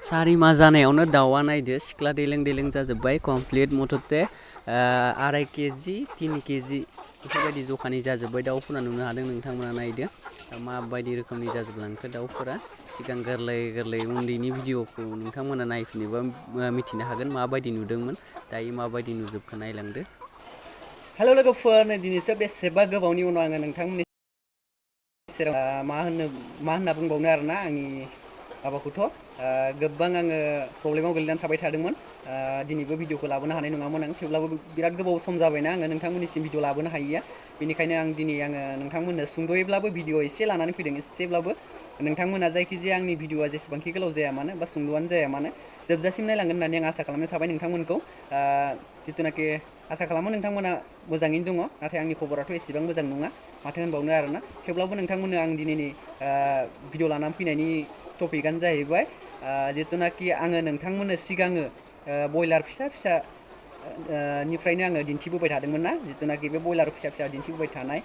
सारिमा जानायावनो दाउआ नायदो सिख्ला देलें देलें जाजोब्बाय कमप्लिट मथते 2.5 केजि 3 केजि बेफोरबायदि जखानि जाजोब्बाय दाउफोरा नुनो हादों नोंथांमोना नायदो माबायदि रोखोमनि जाजोबलांखो दाउफोरा सिगां गोरलै गोरलै उन्दैनि भिडिअखौ नोंथांमोना नायफिनोबा मिथिनो हागोन माबायदि नुदोंमोन दायो माबायदि नुजोबखो नायलांदो। हेलौ लोगोफोर नै दिनैसो बेसेबा गोबावनि उनाव आङो नोंथांमोननि सेराव मा होनना बुंबावनो आरोना आंनि माबाखौथ' गोबां आङो प्रब्लेमाव गोलैनानै थाबाय थादोंमोन दिनैबो भिडिअखौ लाबोनो हानाय नङामोन आं थेवब्लाबो बिराद गोबाव सम जाबायना आङो नोंथांमोननिसिम भिडिअ लाबोनो हायैया बेनिखायनो आं दिनै नोंथांमोननो सुंद'यैब्लाबो भिडिअ एसे लानानै फैदों एसेब्लाबो नोंथांमोना जायखिजाया आंनि भिडिअआ जेसेबांखि गोलाव जाया मानो बा सुंद'आनो जाया मानो जोबजासिम नायलांगोन होननानै आं आसा खालामनाय थाबाय नोंथांमोनखौ जिथुनाखि आसा खालामो नोंथांमोना मोजाङैनो दङ नाथाय आंनि खबराथ' एसेबां मोजां नङा माथो होनबावनो आरोना थेवब्लाबो नोंथांमोननो आं दिनैनि भिडिअ लानानै फैनायनि टपिकआनो जाहैबाय जिथुनाखि आङो नोंथांमोननो सिगाङो बयलार फिसा फिसा निफ्रायनो आङो दिन्थिबोबाय थादोंमोन ना जिथुनाखि बे बयलार फिसा फिसा दिन्थिबोबाय थानाय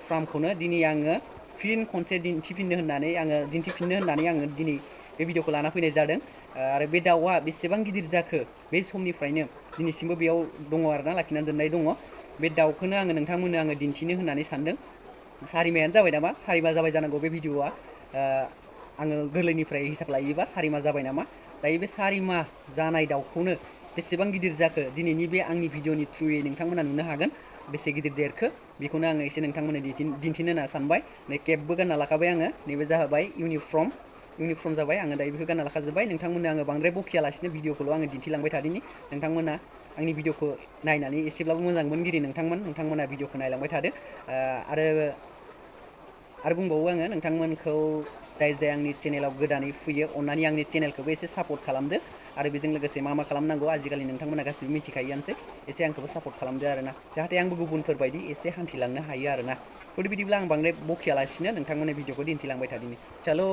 फार्मखौनो दिनै आङो फिन खनसे दिन्थिफिननो होननानै आङो दिनै बे भिडिअखौ लाना फैनाय जादों आरो बे दाउआ बेसेबां गिदिर जाखो बे समनिफ्रायनो दिनैसिमबो बेयाव दङ आरोना लाखिनानै दोननाय दङ बे दाउखौनो आङो नोंथांमोननो आङो दिन्थिनो होननानै सानदों। सारिमायानो जाबाय नामा सारिमा जाबाय जानांगौ बे भिडिअआ आङो गोरलैनिफ्राय हिसाब लायोबा सारिमा जाबाय नामा दायो बे सारिमा जानाय दाउखौनो बेसेबां गिदिर जाखो दिनैनि बे आंनि भिडिअनि थ्रुयै नोंथांमोना नुनो हागोन बेसे गिदिर देरखो बेखौनो आङो एसे नोंथांमोननो दिन्थिनो होनना सानबाय नै केपबो गानना लाखाबाय आङो नैबे जाबाय इउनिफर्म जाबाय आङो दायो बेखौ गानना लाखाजोब्बाय नोंथांमोननो आङो बांद्राय बखियालासिनो भिडिअखौल' आङो दिन्थिलांबाय थादोंनि नोंथांमोना आंनि भिडिअखौ नायनानै एसेब्लाबो मोजां मोनगिरि नोंथांमोना भिडिअखौ नायलांबाय थादो आरो बुंबावो आङो नोंथांमोनखौ जाय आंनि चेनेलाव गोदानै फैयो अननानै आंनि चेनेलखौबो एसे सापर्ट खालामदो आरो बेजों लोगोसे मा खालामनांगौ आजिखालि नोंथांमोना गासिबो मिथिखायोआनोसै एसे आंखौबो सापर्ट खालामदो आरोना जाहाथे आंबो गुबुनफोरबायदि एसे हान्थिलांनो हायो आरोना थ' बिदिब्ला आं बांद्राय बखियालासिनो नोंथांमोननि भिडिअखौ दिन्थिलांबाय थादिनि चलो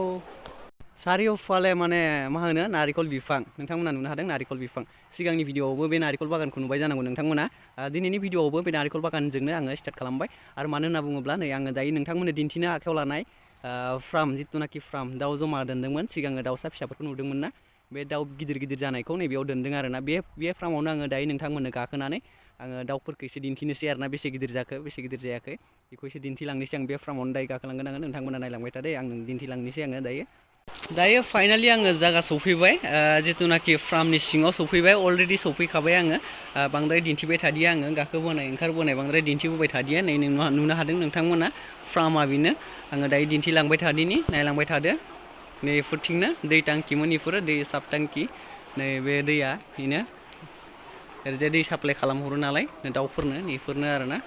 सारिय'फाले माने मा होनो नारिखल बिफां नोंथांमोना नुनो हादों नारिखल बिफां सिगांनि भिडिअआवबो बे नारिखल बागानखौ नुबाय जानांगौ नोंथांमोना दिनैनि भिडिअआवबो बे नारिखल बागानजोंनो आङो स्टार्ट खालामबाय आरो मानो होनना बुङोब्ला नै आङो दायो नोंथांमोननो दिन्थिनो आखायाव लानाय फार्म जिथुनाखि फार्म दाउ जमा दोनदोंमोन सिगाङो दाउसा फिसाफोरखौ नुदोंमोन ना बे दाउ गिदिर गिदिर जानायखौ नैबेयाव दोनदों आरोना बे फार्मावनो आङो दायो नोंथांमोननो गाखोनानै आङो दाउफोरखौ एसे दिन्थिनोसै आरोना बेसे गिदिर जाखो बेसे गिदिर जायाखै बेखौ एसे दिन्थिलांनोसै आं बे फार्मावनो दायो गाखोलांगोन आङो नोंथांमोना नायलांबाय थादो आं दिन्थिलांनोसै आङो दायो फाइनालि आङो जायगा सौफैबाय जिथुनाखि फार्मनि सिङाव सौफैबाय अलरेडि सौफैखाबाय आङो बांद्राय दिन्थिबाय थादिया आङो गाखोबोनाय ओंखारबोनाय बांद्राय दिन्थिबोबाय थादिया नै नुनो हादों नोंथांमोना फार्मा बेनो आङो दायो दिन्थिलांबाय थादिनि नायलांबाय थादो नै इफोरथिंनो दै टांकिमोन इफोरो दै साब टांकि नै बे दैया बेनो ओरैजाय दै साप्लाय खालामहरो नालाय दाउफोरनो बेफोरनो आरोना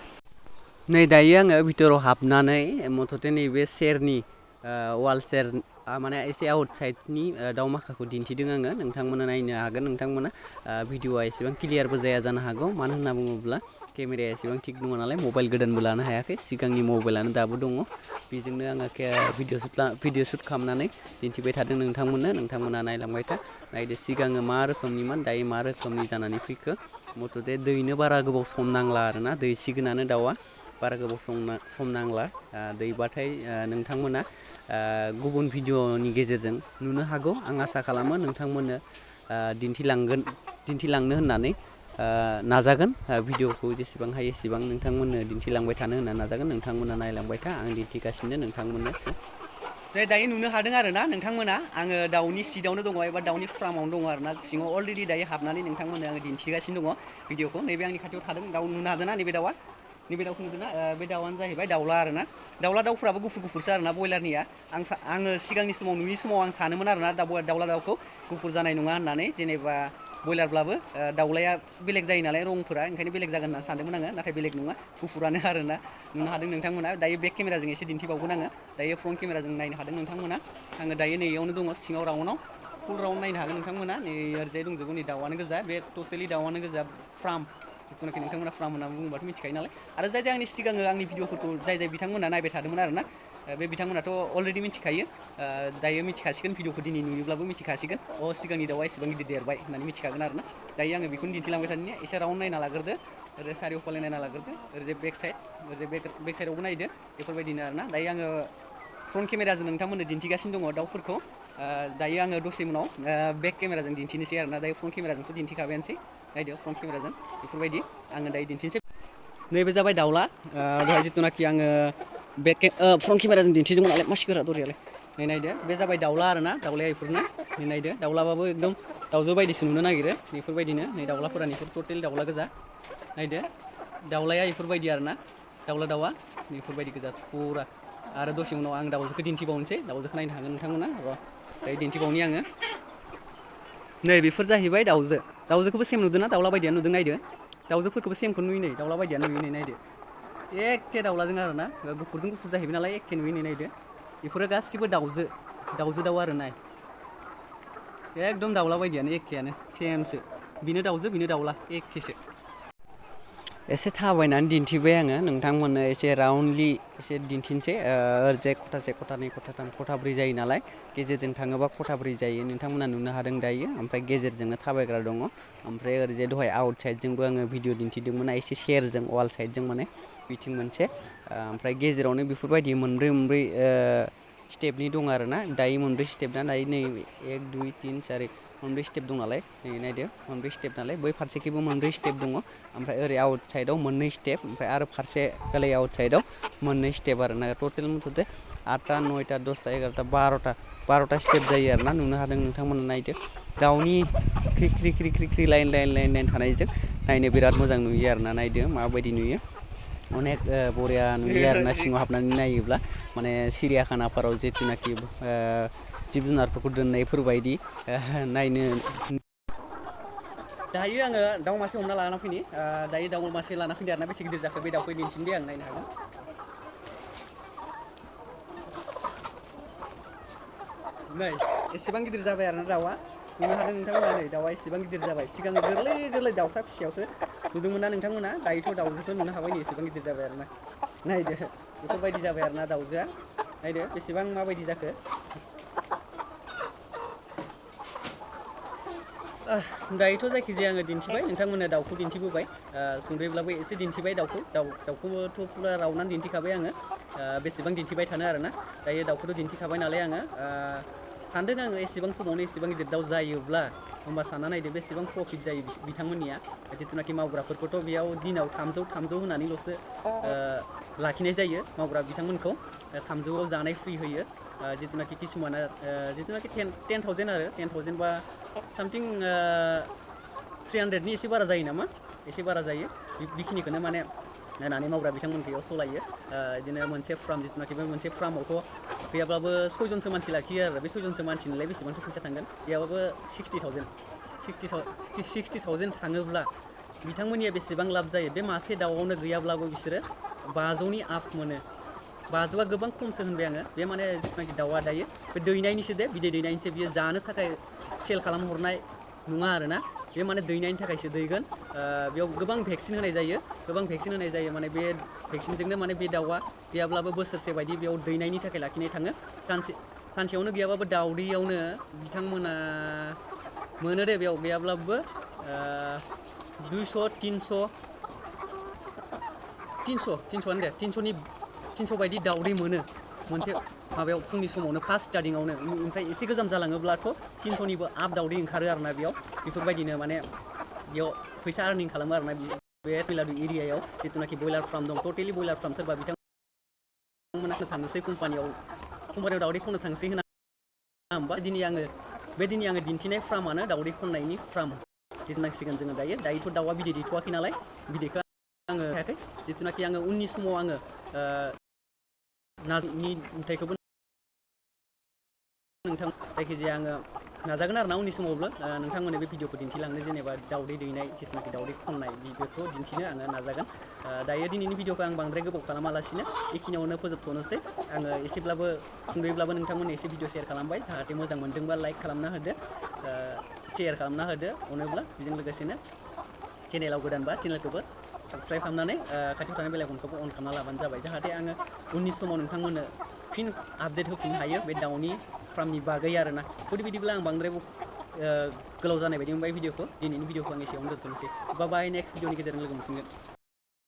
नै दायो आङो भितराव हाबनानै मथथे नैबे सेरनि वाल सेर माने एसे आउटसाइडनि दाउ माखाखौ दिन्थिदों आङो नोंथांमोना नायनो हागोन नोंथांमोना भिडिअआ एसेबां क्लियारबो जाया जानो हागौ मानो होनना बुङोब्ला केमेराया एसेबां थिग नङा नालाय मबाइल गोदानबो लानो हायाखै सिगांनि मबाइलानो दाबो दङ बेजोंनो आङो भिडिअ शुट खालामनानै दिन्थिबाय थादों नोंथांमोना नायलांबाय था नायदो सिगाङो मा रोखोमनिमोन दायो मा रोखोमनि जानानै फैखो मथथे दैनो बारा गोबाव सम नांला आरोना दैसिगोनानो दाउआ बारा गोबाव सम नांला दैबाथाय नोंथांमोना गुबुन भिडिअनि गेजेरजों नुनो हागौ आं आसा खालामो नोंथांमोननो दिन्थिलांनो होननानै नाजागोन भिडिअखौ जेसेबां हायो एसेबां नोंथांमोननो दिन्थिलांबाय थानो होनना नाजागोन नोंथांमोना नायलांबाय था आं दिन्थिगासिनो नोंथांमोननो दायो नुनो हादों आरोना नोंथांमोना आङो दाउनि सिटआवनो दङ एबा दाउनि फार्मावनो दङ आरोना सिङाव अलरेडि दायो हाबनानै नोंथांमोननो आङो दिन्थिगासिनो दङ भिडिअखौ नैबे आंनि खाथियाव थादों दाउ नुनो हादोंना नैबे दाउखौ नुदोंना बे दाउआनो जाहैबाय दाउला आरोना दाउफोराबो गुफुरसो आरोना बयलारनिया आङो सिगांनि समाव नुयि समाव आं सानोमोन आरोना दाउला दाउखौ गुफुर जानाय नङा होननानै जेनेबा बयलारब्लाबो दाउलाया बेलेग जायो नालाय रंफोरा ओंखायनो बेलेग जागोन होनना सानदोंमोन आङो नाथाय बेलेग नङा गुफुरानो आरोना नुनो हादों नोंथांमोना दायो बेक केमेराजों एसे दिन्थिबावगोन आङो दायो फ्रन्ट केमेराजों नायनो हादों नोंथांमोना आङो दायो नैयावनो दङ सिङाव राउन्डआव फुल राउन्ड नायनो हागोन नोंथांमोना नै ओरैजाय दंजोबो नै दाउआनो गोजा बे टटेलि दाउआनो गोजा फार्म जिथुनाखि नोंथांमोना फार्म होनना बुङोबाथ' मिथिखायो नालाय आरो जाय आंनि सिगाङो आंनि भिडिअफोरखौ जाय बिथांमोना नायबाय थादोंमोन आरोना बे बिथांमोनाथ' अलरेडि मिथिखायो दायो मिथिखासिगोन भिडिअखौ दिनै नुयोब्लाबो मिथिखासिगोन सिगांनि दाउआ एसेबां गिदिर देरबाय होननानै मिथिखागोन आरोना दायो आङो बेखौनो दिन्थिलांबाय थादों एसे राउन्ड नायना लाग्रोदो ओरै सारिय'फाले नायना लाग्रोदो ओरैजाय बेक साइडआवबो नायदो बेफोरबायदिनो आरोना दायो आङो फ्रन्ट केमेराजों नोंथांमोननो दिन्थिगासिनो दङ दाउफोरखौ दायो आङो दसे उनाव बेक केमेराजों दिन्थिनोसै आरोना दायो फ्रन्ट केमेराजोंथ' दिन्थिखाबायानोसै नायदो फ्रन्ट केमेराजों बेफोरबायदि आङो दायो दिन्थिनोसै नैबे जाबाय दाउला दहाय जिथुनाखि आङो फ्रन्ट केमेराजों दिन्थिदोंमोन नालाय मासिगोरा दरियालाय नै नायदो बे जाबाय दाउला आरोना दाउलाया बेफोरनो नै नायदो दाउलाबाबो एकदम दाउजो बायदिसो नुनो नागिरो बेफोरबायदिनो नै दाउलाफोरा बेफोर टटेल दाउला गोजा नायदो दाउलाया बेफोरबायदि आरोना दाउला दाउआ बेफोरबायदि गोजा फुरा आरो दसे उनाव आं दाउजोखौ दिन्थिबावनोसै दाउजोखौ नायनो हागोन नोंथांमोना र' दायो दिन्थिबावनि आङो नै बेफोर जाहैबाय दाउजोखौबो सेम नुदों ना दाउला बायदियानो नुदों नायदो दाउजोफोरखौबो सेमखौ नुयो नै दाउला बायदियानो नुयो नै नायदो एखे दाउलाजों आरोना गुफुरजों गुफुर जाहैबाय नालाय एखे नुयो नै नायदो बेफोरो गासिबो दाउजो दाउ आरो नाय एकदम दाउला बायदियानो एखेयानो सेमसो बेनो दाउजो बेनो दाउला एखेसो एसे थाबायनानै दिन्थिबाय आङो नोंथांमोननो एसे राउन्डलि एसे दिन्थिनोसै ओरैजाय खथासे खथानै खथाथाम खथाब्रै जायो नालाय गेजेरजों थाङोबा खथाब्रै जायो नोंथांमोना नुनो हादों दायो ओमफ्राय गेजेरजोंनो थाबायग्रा दङ ओमफ्राय ओरैजाय दहाय आउट साइडजोंबो आङो भिडिअ दिन्थिदोंमोन एसे सेरजों वाल साइडजों माने बिथिं मोनसे ओमफ्राय गेजेरावनो बेफोरबायदि मोनब्रै स्टेपनि दं आरोना दायो मोनब्रै स्टेप ना दायो नै 1 2 3 4 मोनब्रै स्टेप दं नालाय नै नायदो मोनब्रै स्टेप नालाय बै फारसेखैबो मोनब्रै स्टेप दङ ओमफ्राय ओरै आउट साइडआव मोननै स्टेप ओमफ्राय आरो फारसे गोलै आउट साइडआव मोननै स्टेप आरोना टटेल मथथे 8टा 9टा 10टा 11टा 12टा स्टेप जायो आरोना नुनो हादों नोंथांमोना नायदो दाउनि ख्रि ख्रि लाइन थानायजों नायनो बिराद मोजां नुयो आरोना नायदो माबायदि नुयो अनेक बरिया नुयो आरोना सिङाव हाबनानै नायोब्ला माने सिरियाखानाफोराव जिथुनाखि जिब जुनारफोरखौ दोननायफोरबायदि नायनो दायो आङो दाउ मासे हमना लाना फैनि दायो दाउ मासे लाना फैदो आरोना बेसे गिदिर जाखो बे दाउखौ दिन्थिनो आं नायनो हागोन नै एसेबां गिदिर जाबाय आरोना दाउआ नुनो हादों नोंथांमोना नै दाउआ एसेबां गिदिर जाबाय सिगां गोरलै दाउसा फिसायावसो नुदोंमोन ना नोंथांमोना दायोथ' दाउजोखौ नुनो हाबाय नै एसेबां गिदिर जाबाय आरोना नायदो बेफोरबायदि जाबाय आरोना दाउजोआ नायदो बेसेबां माबायदि जाखो दायोथ' जायखिजाया आङो दिन्थिबाय नोंथांमोननो दाउखौ दिन्थिबोबाय सुंद'यैब्लाबो एसे दिन्थिबाय दाउखौबोथ' फुरा रावनानै दिन्थिखाबाय आङो बेसेबां दिन्थिबाय थानो आरोना दायो दाउखौथ' दिन्थिखाबाय नालाय आङो सानदों आङो एसेबां समावनो एसेबां गिदिर दाउ जायोब्ला होमबा सानना नायदो बेसेबां प्रफिट जायो बिथांमोननिया जिथुनाखि मावग्राफोरखौथ' बेयाव दिनाव 300 होनानैल'सो लाखिनाय जायो मावग्रा बिथांमोनखौ 300आव जानाय फ्रि होयो जिथुनाखि किसुमाना जिथुनाखि 10,000 आरो 10,000 बा सामथिं 300नि एसे बारा जायो नामा एसे बारा जायो बेखिनिखौनो माने होनानै मावग्रा बिथांमोनखौ बेयाव सलायो बिदिनो मोनसे फार्म जिथुनाखि बे मोनसे फार्मावथ' गैयाब्लाबो 6जनसो मानसि लाखियो आरो बे 6जनसो मानसिनिलाय बेसेबांथ' फैसा थांगोन गैयाबाबो 60,000 थाङोब्ला बिथांमोननिया बेसेबां लाब जायो बे मासे दाउआवनो गैयाब्लाबो बिसोरो 500नि आफ मोनो 500आ गोबां खमसो होनबाय आङो बे माने जिथुनाखि दाउआ दायो बे दैनायनिसो बिदै दैनायनिसो बियो जानो थाखाय सेल खालामहरनाय नङा आरोना बे माने दैनायनि थाखायसो दैगोन बेयाव गोबां भेक्सिन होनाय जायो माने बे भेक्सिनजोंनो माने बे दाउआ गैयाब्लाबो बोसोरसे बायदि बेयाव दैनायनि थाखाय लाखिनाय थाङो सानसेयावनो गैयाबाबो दाउदैयावनो बिथांमोना मोनो दे बेयाव गैयाब्लाबो 300 दे 300 बायदि दाउदै मोनो मोनसे माबायाव फुंनि समावनो फार्स्ट स्टार्टिंआवनो ओमफ्राय एसे गोजाम जालाङोब्लाथ' 300निबो आफ दाउदै ओंखारो आरोना बेयाव बेफोरबायदिनो माने बेयाव फैसा आर्निं खालामो आरोना बे तमिलनाडु एरियायाव जिथुनाखि बयलार फार्म दं टटेलि बयलार फार्म सोरबा बिथांमोना थांनोसै कम्पानियाव दाउदै खौनो थांसै होनना होमबा दिनै आङो दिन्थिनाय फार्मानो दाउदै खननायनि फार्म दिन्थिनांसिगोन जोङो दायोथ' दाउआ बिदै दैथ'वाखै नालाय बिदैखौ आङो हायाखै जिथुनाखि आङो उननि समाव आङो नानि नुथायखौबो नोंथां जायखिजाया आङो नाजागोन आरोना उननि समावबो नोंथांमोननो बे भिडिअखौ दिन्थिलांनो जेनेबा दाउदै दैनाय जिथुनाखि दाउदै खननाय बेखौ दिन्थिनो आङो नाजागोन दायो दिनैनि भिडिअखौ आं बांद्राय गोबाव खालामालासिनो बेखिनियावनो फोजोबथ'नोसै आङो एसेब्लाबो सुंद'यैब्लाबो नोंथांमोननो एसे भिडिअ शेयार खालामबाय जाहाथे मोजां मोनदोंबा लाइक खालामना होदो शेयार खालामना होदो अनोब्ला बेजों लोगोसेनो चेनेलाव गोदानबा चेनेलखौबो साबसक्राइब खालामनानै खाथियाव थानाय बेल आइकनखौबो अन खालामना लाबानो जाबाय जाहाथे आङो उननि समाव नोंथांमोननो फिन आपडेट होफिननो हायो बे दाउनि फार्मनि बागै आरोना बिदिब्ला आं बांद्राय गोलाव जानाय बायदि मोनबाय भिडिअखौ दिनैनि भिडिअखौ आं एसेयावनो दोनथ'नोसै बाय नेक्स्ट भिडिअनि गेजेरजों लोगो मोनफिनगोन